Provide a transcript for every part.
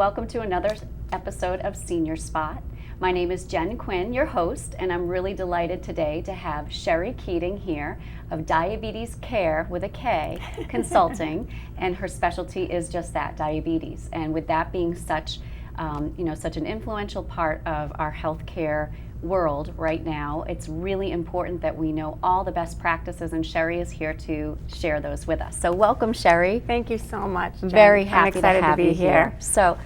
welcome to another episode of Senior Spot. My name is Jenn Quinn, your host, and I'm really delighted today to have Scherrie Keating here of Diabetes Kare with a K Consulting, and her specialty is just that, diabetes. And with that being such an influential part of our healthcare world right now, it's really important that we know all the best practices, and Scherrie is here to share those with us. So welcome, Scherrie. Thank you so much, Jen. Very happy I'm excited to have to be you here. here. So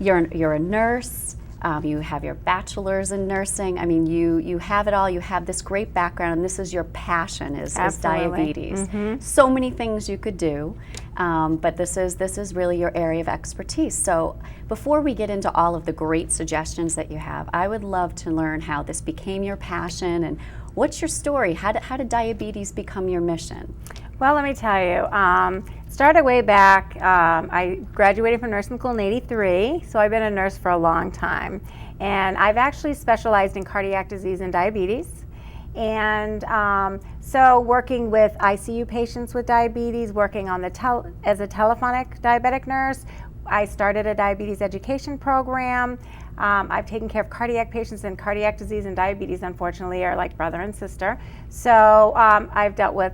you're a nurse. You have your bachelor's in nursing. I mean, you have it all. You have this great background, and this is your passion is diabetes. Mm-hmm. So many things you could do, but this is really your area of expertise. So before we get into all of the great suggestions that you have, I would love to learn how this became your passion and what's your story? How did diabetes become your mission? Well, let me tell you. Started way back. I graduated from nursing school in '83, so I've been a nurse for a long time. And I've actually specialized in cardiac disease and diabetes. And so working with ICU patients with diabetes, working on as a telephonic diabetic nurse, I started a diabetes education program. I've taken care of cardiac patients, and cardiac disease and diabetes, unfortunately, are like brother and sister. So I've dealt with,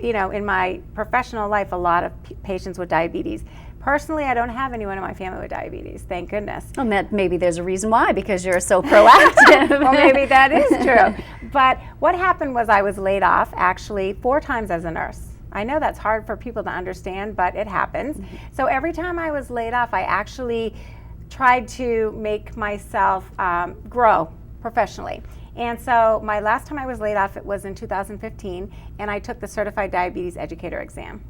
in my professional life, a lot of patients with diabetes. Personally, I don't have anyone in my family with diabetes, thank goodness. Well, maybe there's a reason why, because you're so proactive. Well, maybe that is true. But what happened was I was laid off, actually, 4 times as a nurse. I know that's hard for people to understand, but it happens. Mm-hmm. So every time I was laid off, I actually tried to make myself grow professionally. And so my last time I was laid off, it was in 2015, and I took the Certified Diabetes Educator exam.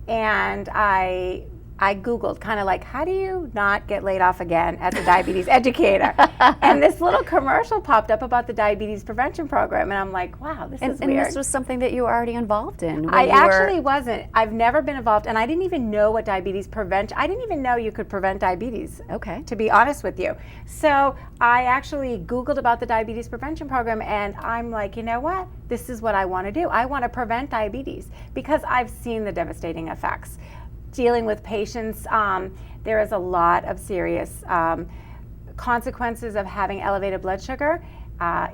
And I Googled kind of like, how do you not get laid off again as a diabetes educator? And this little commercial popped up about the diabetes prevention program, and I'm like, wow, this is weird. And this was something that you were already involved in? I actually wasn't. I've never been involved, and I didn't even know what diabetes prevention, I didn't even know you could prevent diabetes, okay, to be honest with you. So I actually Googled about the diabetes prevention program, and I'm like, you know what? This is what I want to do. I want to prevent diabetes because I've seen the devastating effects. Dealing with patients, there is a lot of serious consequences of having elevated blood sugar.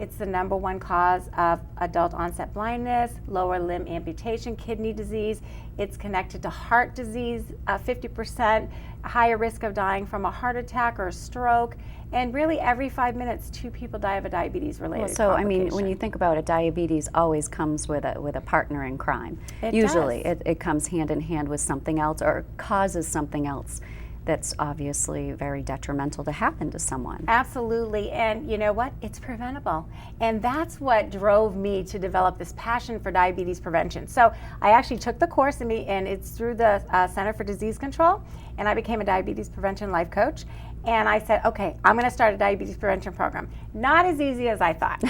It's the #1 cause of adult onset blindness, lower limb amputation, kidney disease. It's connected to heart disease, 50% higher risk of dying from a heart attack or a stroke. And really every 5 minutes, 2 people die of a diabetes-related complication. I mean, when you think about it, diabetes always comes with a partner in crime. Usually it comes hand in hand with something else or causes something else that's obviously very detrimental to happen to someone. Absolutely, and you know what? It's preventable. And that's what drove me to develop this passion for diabetes prevention. So I actually took the course, and it's through the Center for Disease Control, and I became a diabetes prevention life coach. And I said, okay, I'm going to start a diabetes prevention program. Not as easy as I thought.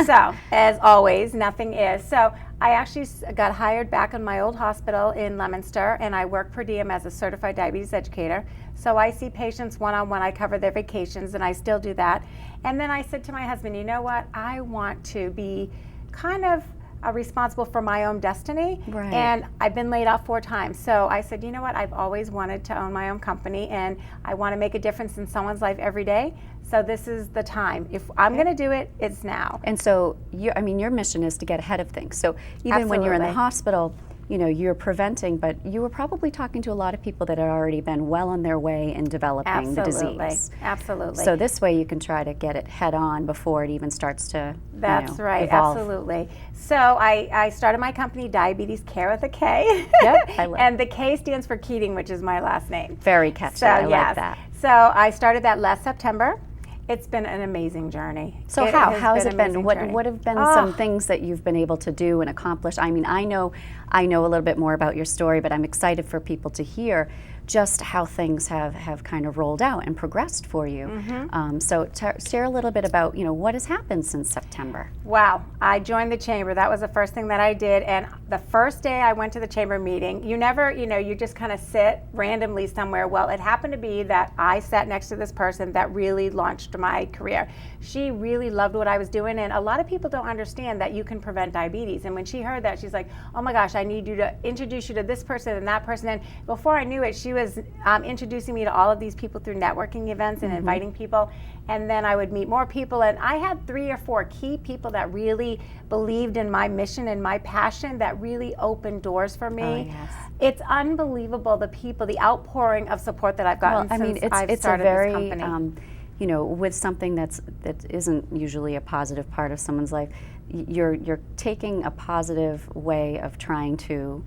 So, as always, nothing is. So I actually got hired back in my old hospital in Leominster, and I work per diem as a certified diabetes educator. So I see patients one-on-one, I cover their vacations, and I still do that. And then I said to my husband, you know what, I want to be kind of responsible for my own destiny. Right. And I've been laid off 4 times. So I said, you know what, I've always wanted to own my own company, and I want to make a difference in someone's life every day. So this is the time. If I'm going to do it, it's now. And so, your mission is to get ahead of things. So even when you're in the hospital, you're preventing, but you were probably talking to a lot of people that had already been well on their way in developing the disease. Absolutely. So this way you can try to get it head on before it even starts to That's right, evolve. Absolutely. So I started my company, Diabetes Kare with a K. Yep, I love And the K stands for Keating, which is my last name. Very catchy, So, I like that. So I started that last September. It's been an amazing journey. So how has it been? What have been some things that you've been able to do and accomplish? I mean, I know a little bit more about your story, but I'm excited for people to hear just how things have kind of rolled out and progressed for you. Mm-hmm. So share a little bit about, what has happened since September. Wow, I joined the chamber. That was the first thing that I did. And the first day I went to the chamber meeting, you never, you just kind of sit randomly somewhere. Well, it happened to be that I sat next to this person that really launched my career. She really loved what I was doing. And a lot of people don't understand that you can prevent diabetes. And when she heard that, she's like, oh my gosh, I need you to introduce you to this person and that person. And before I knew it, she she was introducing me to all of these people through networking events and inviting people. And then I would meet more people. And I had 3 or 4 key people that really believed in my mission and my passion that really opened doors for me. Oh, yes. It's unbelievable, the people, the outpouring of support that I've gotten since I've started this company. You know, with something that isn't usually a positive part of someone's life, you're taking a positive way of trying to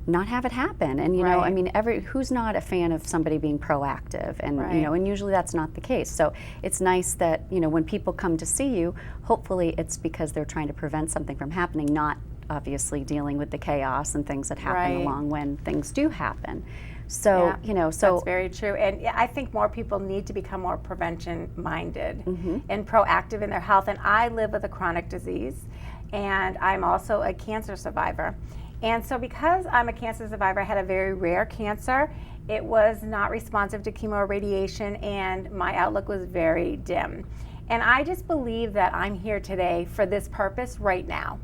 not have it happen. And you know, I mean, who's not a fan of somebody being proactive? And you know, and usually that's not the case. So it's nice that, you know, when people come to see you, hopefully it's because they're trying to prevent something from happening, not obviously dealing with the chaos and things that happen along when things do happen. So, you know, that's very true. And I think more people need to become more prevention minded and proactive in their health. And I live with a chronic disease, and I'm also a cancer survivor. And so because I'm a cancer survivor, I had a very rare cancer. It was not responsive to chemo or radiation, and my outlook was very dim. And I just believe that I'm here today for this purpose right now.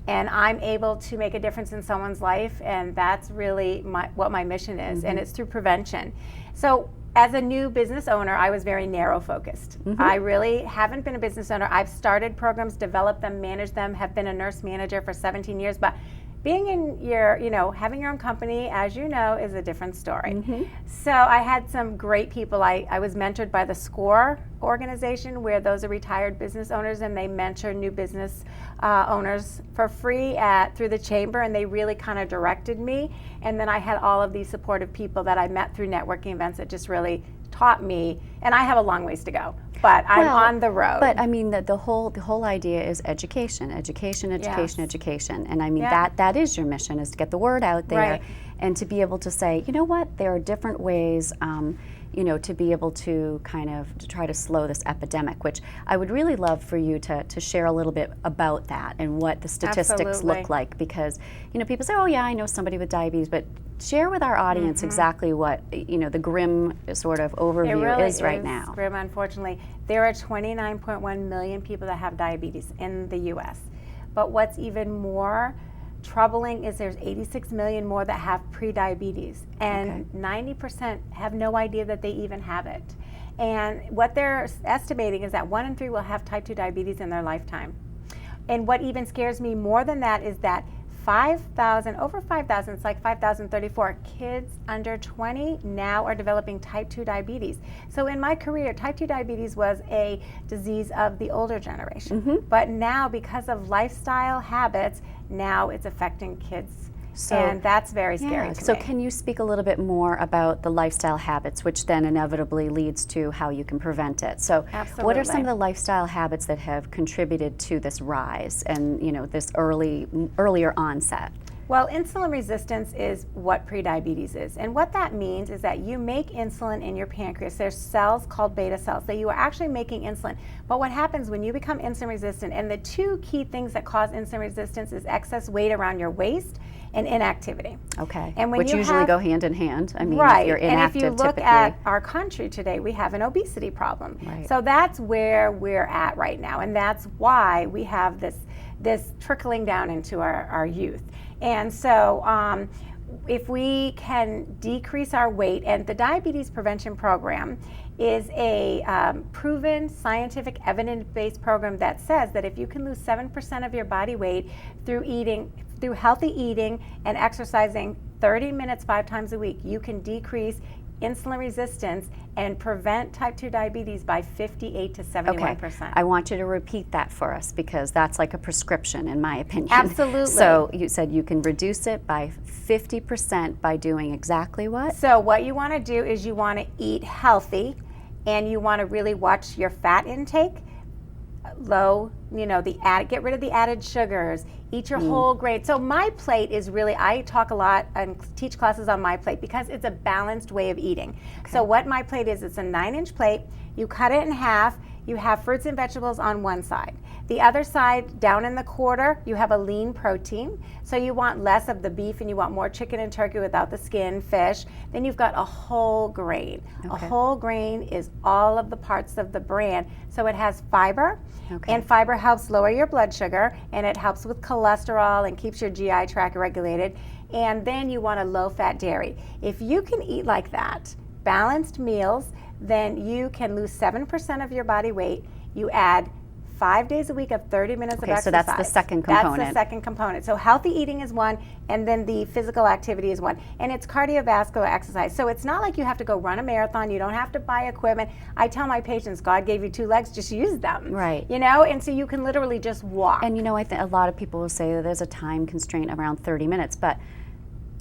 And I'm able to make a difference in someone's life, and that's really what my mission is, and it's through prevention. So as a new business owner, I was very narrow focused. I really haven't been a business owner. I've started programs, developed them, managed them, have been a nurse manager for 17 years, but being in your, you know, having your own company, as you know, is a different story. So I had some great people. I was mentored by the SCORE organization, where those are retired business owners, and they mentor new business owners for free through the chamber, and they really kind of directed me. And then I had all of these supportive people that I met through networking events that just really taught me, and I have a long ways to go, but I'm on the road. But I mean, the whole idea is education, education, and I mean that is your mission, is to get the word out there, and to be able to say, you know what, there are different ways, you know, to be able to kind of to try to slow this epidemic, which I would really love for you to share a little bit about that and what the statistics look like, because, you know, people say, oh yeah, I know somebody with diabetes, but share with our audience exactly what, you know, the grim sort of overview is right now. Grim, unfortunately. There are 29.1 million people that have diabetes in the U.S. But what's even more troubling is there's 86 million more that have prediabetes, and 90% have no idea that they even have it. And what they're estimating is that 1 in 3 will have type 2 diabetes in their lifetime. And what even scares me more than that is that over 5,000, it's like 5,034 kids under 20 now are developing type 2 diabetes. So in my career, type 2 diabetes was a disease of the older generation. But now, because of lifestyle habits, now it's affecting kids. And that's very scary to So me. can you speak a little bit more about the lifestyle habits, which then inevitably leads to how you can prevent it? So what are some of the lifestyle habits that have contributed to this rise and, you know, this earlier onset? Well, insulin resistance is what prediabetes is. And what that means is that you make insulin in your pancreas. There's cells called beta cells that you are actually making insulin. But what happens when you become insulin resistant, and the 2 key things that cause insulin resistance is excess weight around your waist and inactivity. And when which usually go hand in hand. I mean, if if you're inactive, and if you look at our country today, we have an obesity problem. So that's where we're at right now. And that's why we have this trickling down into our youth. And so if we can decrease our weight, and the Diabetes Prevention Program is a proven scientific evidence-based program that says that if you can lose 7% of your body weight through healthy eating and exercising 30 minutes 5 times a week, you can decrease insulin resistance and prevent type 2 diabetes by 58 to 71%. I want you to repeat that for us, because that's like a prescription, in my opinion. Absolutely. So you said you can reduce it by 50% by doing exactly what? So what you want to do is you want to eat healthy, and you want to really watch your fat intake. Low, you know, get rid of the added sugars, eat your whole grain. So my plate is really, I talk a lot and teach classes on my plate because it's a balanced way of eating. So what my plate is, it's a 9-inch plate. You cut it in half, you have fruits and vegetables on one side. The other side, down in the quarter, you have a lean protein. So you want less of the beef and you want more chicken and turkey without the skin, fish. Then you've got a whole grain. A whole grain is all of the parts of the bran. So it has fiber, and fiber helps lower your blood sugar, and it helps with cholesterol and keeps your GI tract regulated. And then you want a low-fat dairy. If you can eat like that, balanced meals, then you can lose 7% of your body weight. You add 5 days a week of 30 minutes of exercise. So that's the second component. That's the second component. So healthy eating is one, and then the physical activity is one. And it's cardiovascular exercise. So it's not like you have to go run a marathon. You don't have to buy equipment. I tell my patients, God gave you 2 legs, just use them. Right. You know, and so you can literally just walk. And you know, I think a lot of people will say that there's a time constraint around 30 minutes, but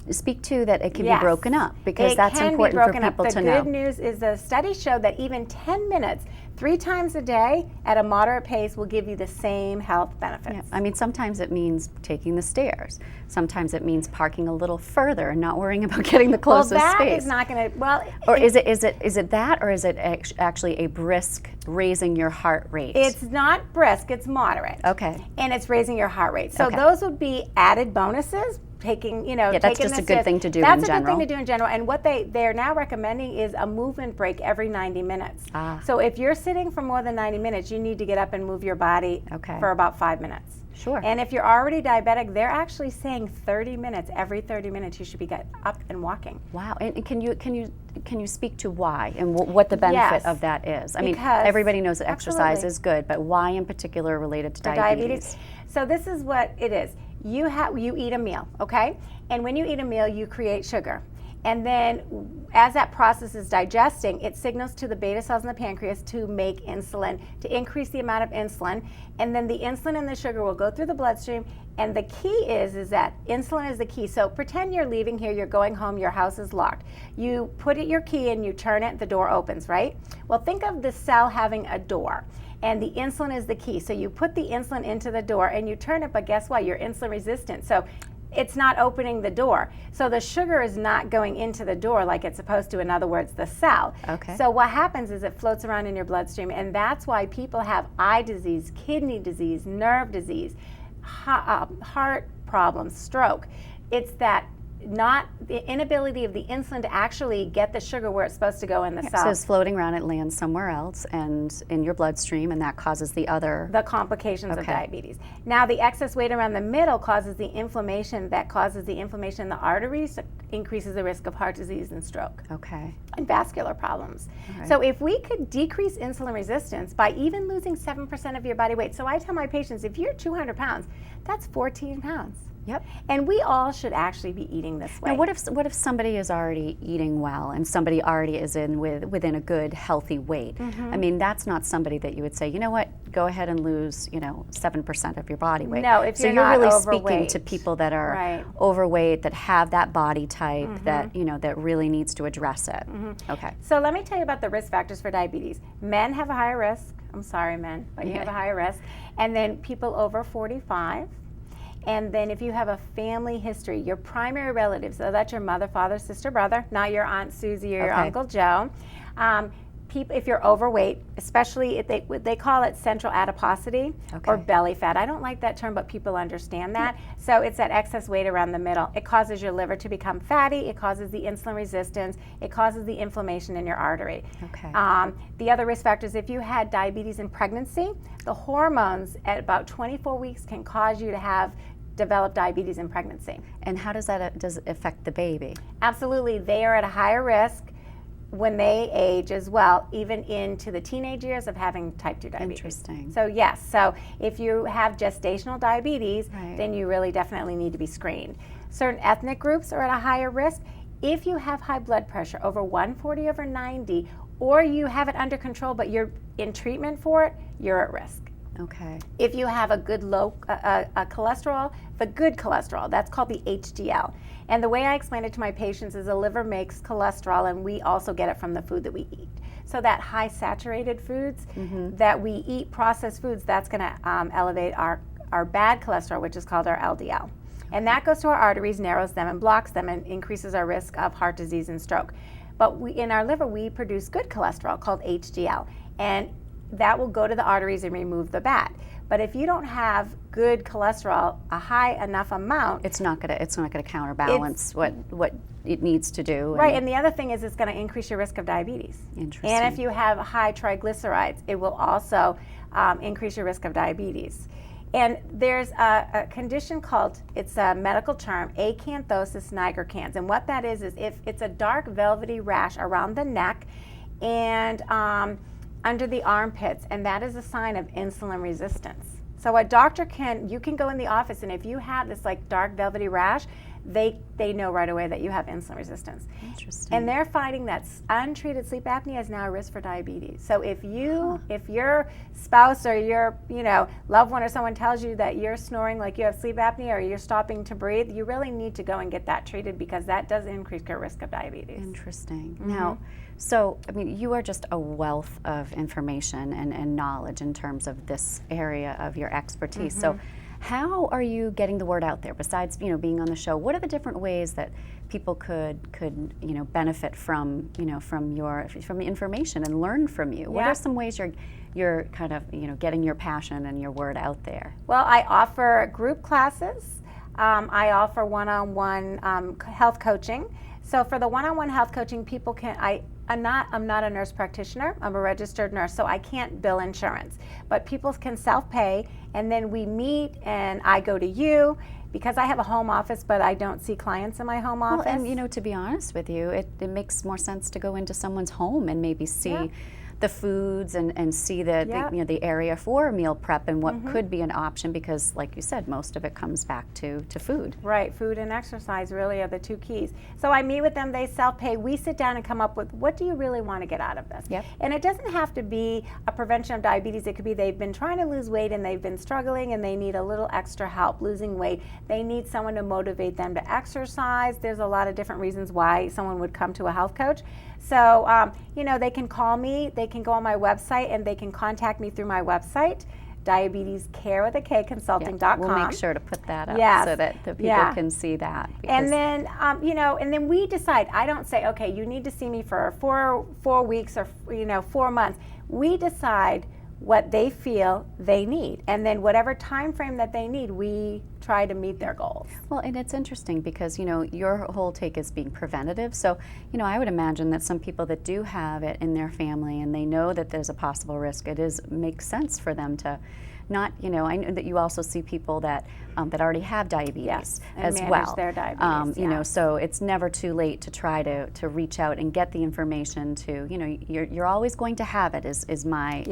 speak to that it can be broken up, because that's important for people to know. The good news is the studies show that even 10 minutes, 3 times a day at a moderate pace will give you the same health benefits. Yeah. I mean, sometimes it means taking the stairs. Sometimes it means parking a little further and not worrying about getting the closest space. Well, that space. is not going to, well. Or is it that, or is it actually a brisk raising your heart rate? It's not brisk, it's moderate. Okay. And it's raising your heart rate. So those would be added bonuses. Taking, that's just a good thing to do in general. That's a good thing to do in general. And what they're now recommending is a movement break every 90 minutes. So if you're sitting for more than 90 minutes, you need to get up and move your body for about 5 minutes. Sure. And if you're already diabetic, they're actually saying 30 minutes. Every 30 minutes, you should be up and walking. Wow. And can you speak to why and what the benefit of that is? I mean, everybody knows that exercise is good, but why in particular related to diabetes? So this is what it is. You eat a meal, okay? And when you eat a meal, you create sugar. And then as that process is digesting, it signals to the beta cells in the pancreas to make insulin, to increase the amount of insulin. And then the insulin and the sugar will go through the bloodstream. And the key is that insulin is the key. So pretend you're leaving here, you're going home, your house is locked. You put your key in, you turn it, the door opens, right? Well, think of the cell having a door. And the insulin is the key. So you put the insulin into the door and you turn it, but guess what? You're insulin resistant. So it's not opening the door. So the sugar is not going into the door like it's supposed to, in other words, the cell. So what happens is it floats around in your bloodstream, and that's why people have eye disease, kidney disease, nerve disease, heart problems, stroke. It's that not the inability of the insulin to actually get the sugar where it's supposed to go in the cell. So it's floating around, it lands somewhere else and in your bloodstream, and that causes the complications of diabetes. Now the excess weight around the middle causes the inflammation that causes the inflammation in the arteries, increases the risk of heart disease and stroke. And vascular problems. So if we could decrease insulin resistance by even losing 7% of your body weight. So I tell my patients, if you're 200 pounds, that's 14 pounds. And we all should actually be eating this way. Now, what if somebody is already eating well and somebody already is within a good, healthy weight? I mean, that's not somebody that you would say, you know what, go ahead and lose, 7% of your body weight. No, if you're not really overweight. Speaking to people that are overweight, that have that body type, that that really needs to address it. So let me tell you about the risk factors for diabetes. Men have a higher risk. I'm sorry, men, but you have a higher risk. And then people over 45. And then if you have a family history, your primary relatives, so that's your mother, father, sister, brother, not your Aunt Susie or your Uncle Joe. If you're overweight, especially if they call it central adiposity or belly fat. I don't like that term, but people understand that. So it's that excess weight around the middle. It causes your liver to become fatty. It causes the insulin resistance. It causes the inflammation in your artery. The other risk factors, if you had diabetes in pregnancy, the hormones at about 24 weeks can cause you to develop diabetes in pregnancy. And how does it affect the baby? Absolutely. They are at a higher risk when they age as well, even into the teenage years of having type 2 diabetes. Interesting. So yes, so if you have gestational diabetes, then you really definitely need to be screened. Certain ethnic groups are at a higher risk. If you have high blood pressure, over 140 over 90, or you have it under control but you're in treatment for it, you're at risk. If you have a good low cholesterol, the good cholesterol, that's called the HDL. And the way I explain it to my patients is the liver makes cholesterol, and we also get it from the food that we eat. So that high saturated foods that we eat, processed foods, that's going to elevate our bad cholesterol, which is called our LDL. And that goes to our arteries, narrows them and blocks them, and increases our risk of heart disease and stroke. But in our liver, we produce good cholesterol called HDL. And that will go to the arteries and remove the bad. But if you don't have good cholesterol, a high enough amount, it's not gonna counterbalance what it needs to do. Right, and the other thing is it's going to increase your risk of diabetes. Interesting. And if you have high triglycerides, it will also increase your risk of diabetes. And there's a condition called, it's a medical term, Ptosis Nigricans. And what that is if it's a dark velvety rash around the neck and under the armpits, and that is a sign of insulin resistance. So a doctor you can go in the office, and if you have this like dark velvety rash, they know right away that you have insulin resistance. Interesting. And they're finding that untreated sleep apnea is now a risk for diabetes. So if your spouse or your loved one or someone tells you that you're snoring like you have sleep apnea or you're stopping to breathe, you really need to go and get that treated, because that does increase your risk of diabetes. Interesting. Now, so I mean, you are just a wealth of information and knowledge in terms of this area of your expertise. So how are you getting the word out there besides being on the show? What are the different ways that people could benefit from from the information and learn from you? What are some ways you're kind of getting your passion and your word out there? Well, I offer group classes. I offer one-on-one health coaching. So for the one-on-one health coaching, people I'm not a nurse practitioner. I'm a registered nurse, so I can't bill insurance. But people can self-pay, and then we meet, and I go to you, because I have a home office, but I don't see clients in my home office. Well, and to be honest with you, it makes more sense to go into someone's home and maybe see the foods and see the area for meal prep and what could be an option, because like you said, most of it comes back to food. Right, food and exercise really are the two keys. So I meet with them, they self-pay, we sit down and come up with, what do you really want to get out of this? Yep. And it doesn't have to be a prevention of diabetes. It could be they've been trying to lose weight and they've been struggling and they need a little extra help losing weight. They need someone to motivate them to exercise. There's a lot of different reasons why someone would come to a health coach. So, they can call me, they can go on my website, and they can contact me through my website, Diabetes Kare with a K Consulting.com. We'll make sure to put that up so that the people can see that. And then, and then we decide. I don't say, okay, you need to see me for 4 weeks or 4 months. We decide what they feel they need, and then whatever time frame that they need, we try to meet their goals. Well, and it's interesting because your whole take is being preventative. So I would imagine that some people that do have it in their family and they know that there's a possible risk, makes sense for them to not, I know that you also see people that already have diabetes as well. Their diabetes, so it's never too late to try to reach out and get the information to, you're always going to have it is my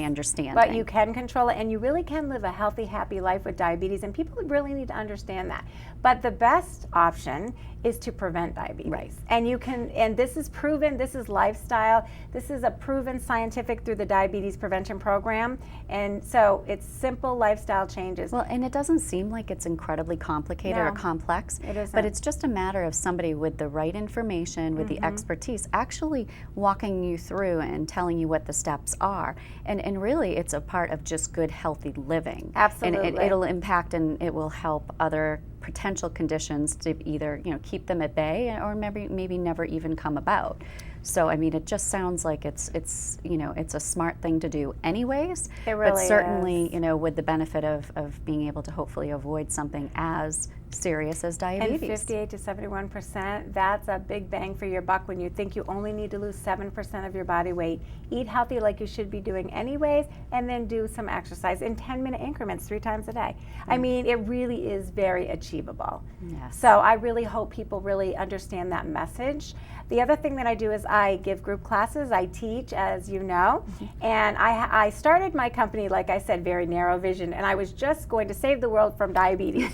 understanding. But you can control it, and you really can live a healthy, happy life with diabetes, and people really need to understand that. But the best option is to prevent diabetes. Right. And you can, and this is proven, this is lifestyle, this is a proven scientific through the Diabetes Prevention Program, and so it's simple lifestyle changes. Well, and it doesn't seem like it's incredibly complicated or complex. It isn't. But it's just a matter of somebody with the right information, with the expertise, actually walking you through and telling you what the steps are. And really, it's a part of just good, healthy living. Absolutely. And it'll impact and it will help other potential conditions to either keep them at bay or maybe never even come about. So I mean, it just sounds like it's a smart thing to do anyways. It really but certainly is. With the benefit of being able to hopefully avoid something as serious as diabetes. And 58 to 71%, that's a big bang for your buck when you think you only need to lose 7% of your body weight. Eat healthy like you should be doing anyways, and then do some exercise in 10-minute increments 3 times a day. I mean, it really is very achievable. Yes. So I really hope people really understand that message. The other thing that I do is I give group classes. I teach, as you know, and I started my company, like I said, very narrow vision, and I was just going to save the world from diabetes.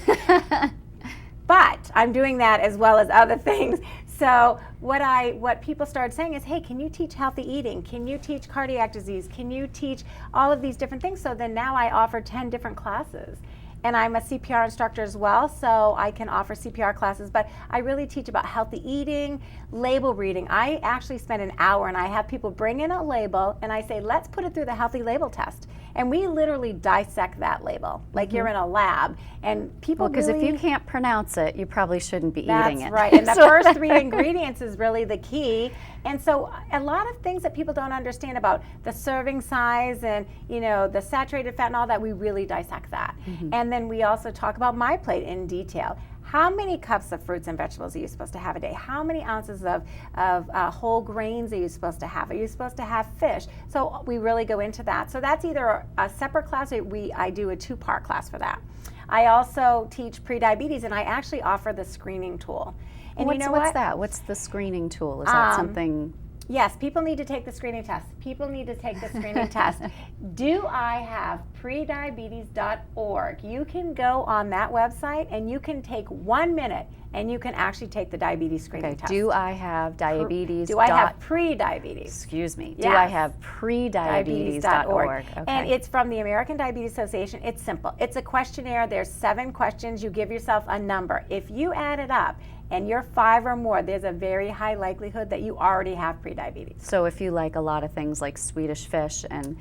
But I'm doing that as well as other things. So what people started saying is, hey, can you teach healthy eating? Can you teach cardiac disease? Can you teach all of these different things? So then now I offer 10 different classes. And I'm a CPR instructor as well, so I can offer CPR classes, but I really teach about healthy eating, label reading. I actually spend an hour and I have people bring in a label and I say, let's put it through the healthy label test. And we literally dissect that label like you're in a lab. And people Well, because really, if you can't pronounce it, you probably shouldn't be that's eating it. right. And the first 3 ingredients is really the key. And so a lot of things that people don't understand about the serving size and, you know, the saturated fat and all that, we really dissect that. And then we also talk about my plate in detail. How many cups of fruits and vegetables are you supposed to have a day? How many ounces of whole grains are you supposed to have? Are you supposed to have fish? So we really go into that. So that's either a separate class or I do a 2-part class for that. I also teach pre-diabetes, and I actually offer the screening tool. And what's, you know what's that? What's the screening tool? Is that something? Yes, people need to take the screening test. People need to take the screening test. Do I have prediabetes.org? You can go on that website and you can take 1 minute and you can actually take the diabetes screening test. Do I have diabetes? Do I have pre-diabetes? Excuse me. Yes. Do I have prediabetes.org? Okay. And it's from the American Diabetes Association. It's simple. It's a questionnaire. There's 7 questions. You give yourself a number. If you add it up and you're 5 or more, there's a very high likelihood that you already have prediabetes. So if you like a lot of things like Swedish fish and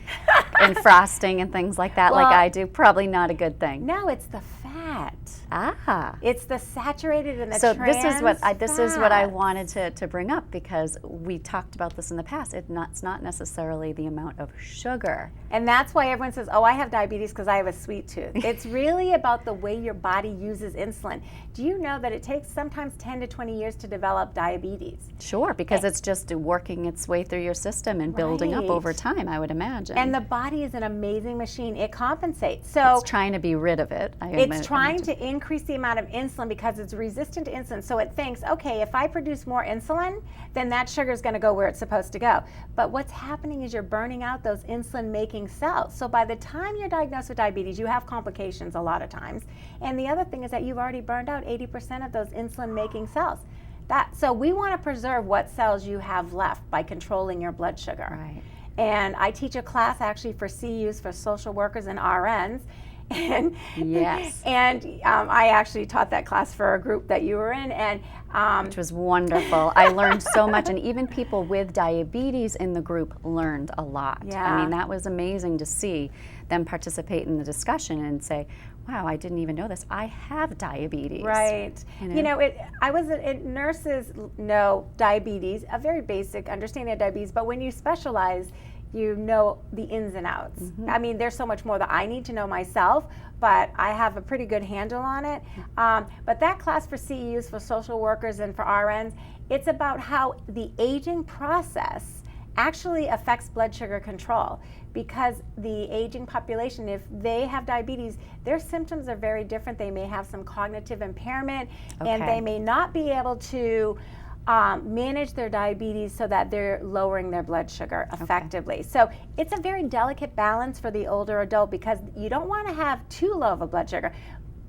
frosting and things like that, Well, like I do, probably not a good thing. No, it's the fat. Ah. It's the saturated and the So trans this is what I fats. wanted to bring up, because we talked about this in the past. It's not necessarily the amount of sugar. And that's why everyone says, oh, I have diabetes because I have a sweet tooth. It's really about the way your body uses insulin. Do you know that it takes sometimes 10 to 20 years to develop diabetes? Sure, because it's just working its way through your system and building up Right. over time, I would imagine. And the body is an amazing machine. It compensates. So it's trying to be rid of it. it's trying to increase the amount of insulin because it's resistant to insulin. So it thinks, okay, if I produce more insulin, then that sugar is going to go where it's supposed to go. But what's happening is you're burning out those insulin-making cells. So by the time you're diagnosed with diabetes, you have complications a lot of times. And the other thing is that you've already burned out 80% of those insulin-making cells. So we want to preserve what cells you have left by controlling your blood sugar. Right. And I teach a class actually for CUs, for social workers and RNs. And Yes. and I actually taught that class for a group that you were in, and Which was wonderful. I learned so much, and even people with diabetes in the group learned a lot. Yeah. I mean, that was amazing to see them participate in the discussion and say, wow, I didn't even know this. I have diabetes. right. You know? Nurses know diabetes, a very basic understanding of diabetes, but when you specialize, you know the ins and outs. I mean, there's so much more that I need to know myself, but I have a pretty good handle on it. But that class for CEUs, for social workers, and for RNs, it's about how the aging process actually affects blood sugar control, because the aging population, if they have diabetes, their symptoms are very different. They may have some cognitive impairment, and Okay. they may not be able to manage their diabetes so that they're lowering their blood sugar effectively. So it's a very delicate balance for the older adult, because you don't want to have too low of a blood sugar.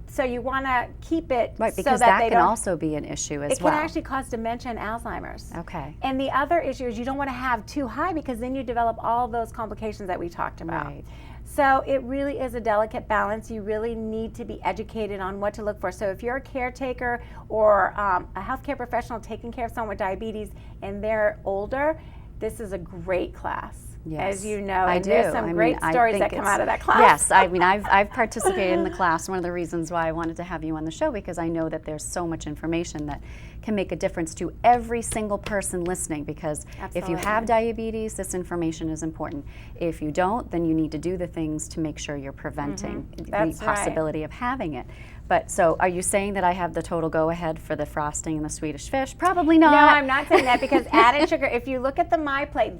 So you want to keep it Right, so because that that they can don't. also be an issue as It well. can actually cause dementia and Alzheimer's. Okay. And the other issue is you don't want to have too high, because then you develop all those complications that we talked about. Right. So it really is a delicate balance. You really need to be educated on what to look for. So if you're a caretaker or a healthcare professional taking care of someone with diabetes and they're older, this is a great class. Yes, As you know, I and do. there's some I great mean, I stories think that come it's- out of that class. Yes, I mean, I've participated in the class. One of the reasons why I wanted to have you on the show, because I know that there's so much information that can make a difference to every single person listening, because if you have diabetes, this information is important. If you don't, then you need to do the things to make sure you're preventing That's the right. possibility of having it. But so are you saying that I have the total go-ahead for the frosting and the Swedish fish? Probably not. No, I'm not saying that, because added sugar, if you look at the My Plate,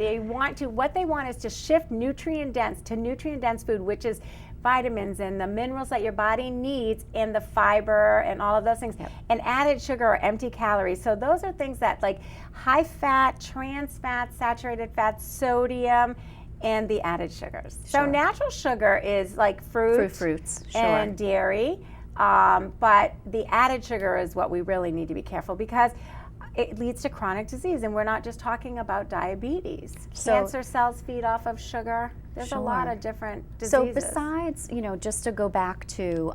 what they want is to shift nutrient dense to nutrient dense food, which is vitamins and the minerals that your body needs, and the fiber and all of those things. Yep. And added sugar are empty calories. So those are things that, like high fat, trans fat, saturated fat, sodium, and the added sugars. So Sure. natural sugar is like fruits, sure. and dairy, but the added sugar is what we really need to be careful, because it leads to chronic disease, and we're not just talking about diabetes. So- Cancer cells feed off of sugar. There's Sure. a lot of different diseases. So besides, just to go back to,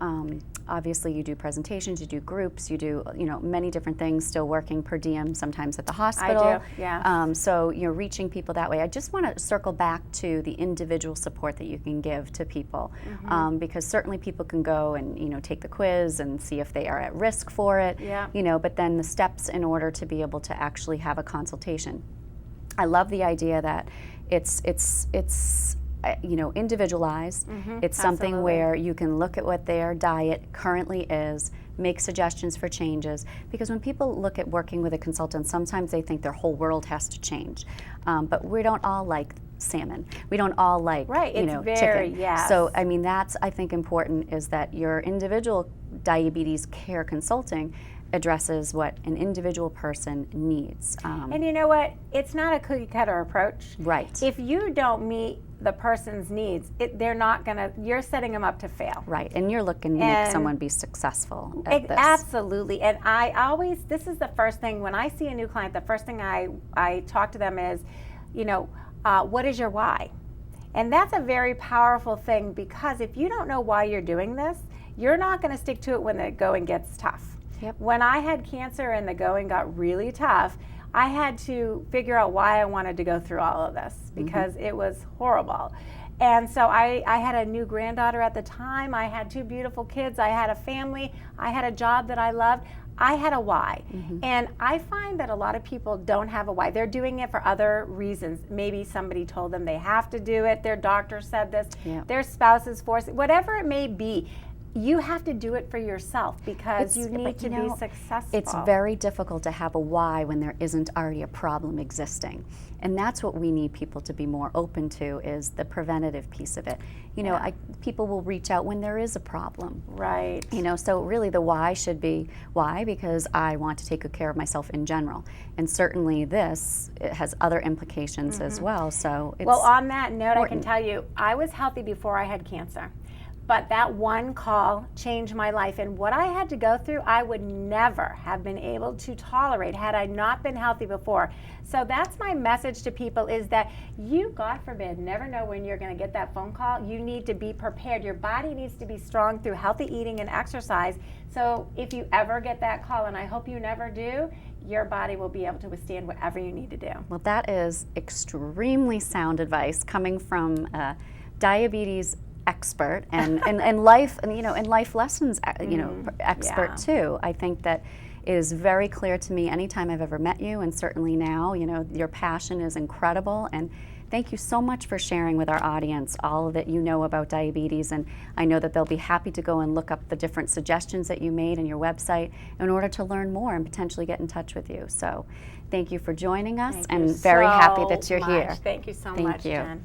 obviously you do presentations, you do groups, you do, many different things, still working per diem, sometimes at the hospital. I do, yeah. So you're reaching people that way. I just want to circle back to the individual support that you can give to people, because certainly people can go and, take the quiz and see if they are at risk for it, Yeah. But then the steps in order to be able to actually have a consultation. I love the idea that it's individualized. It's something Absolutely. where you can look at what their diet currently is, make suggestions for changes. Because when people look at working with a consultant, sometimes they think their whole world has to change. But we don't all like salmon. We don't all like, It's very, chicken. yes. So, that's, I think, important is that your individual diabetes care consulting addresses what an individual person needs. And you know what? It's not a cookie cutter approach. Right. If you don't meet the person's needs, they're not gonna. You're setting them up to fail. Right, and you're looking to make someone be successful at this. Absolutely. And I always, this is the first thing when I see a new client. The first thing I talk to them is, what is your why? And that's a very powerful thing, because if you don't know why you're doing this, you're not going to stick to it when the going gets tough. Yep. When I had cancer and the going got really tough, I had to figure out why I wanted to go through all of this, because it was horrible. And so I had a new granddaughter at the time. I had 2 beautiful kids. I had a family. I had a job that I loved. I had a why. And I find that a lot of people don't have a why. They're doing it for other reasons. Maybe somebody told them they have to do it. Their doctor said this. Their spouse is forcing, whatever it may be. You have to do it for yourself, because you need to be successful. It's very difficult to have a why when there isn't already a problem existing. And that's what we need people to be more open to, is the preventative piece of it. People will reach out when there is a problem. Right. So really the why should be, why? Because I want to take good care of myself in general. And certainly it has other implications as well. So it's well, on that note, important. I can tell you, I was healthy before I had cancer. But that one call changed my life, and what I had to go through, I would never have been able to tolerate had I not been healthy before. So that's my message to people, is that you, God forbid, never know when you're going to get that phone call. You need to be prepared. Your body needs to be strong through healthy eating and exercise. So if you ever get that call, and I hope you never do, your body will be able to withstand whatever you need to do. Well, that is extremely sound advice coming from a diabetes expert and life and life lessons expert too. I think that is very clear to me anytime I've ever met you, and certainly now. Your passion is incredible, and thank you so much for sharing with our audience all that you know about diabetes. And I know that they'll be happy to go and look up the different suggestions that you made in your website in order to learn more and potentially get in touch with you. So thank you for joining us, and very happy that you're here. Thank you so much, Jen.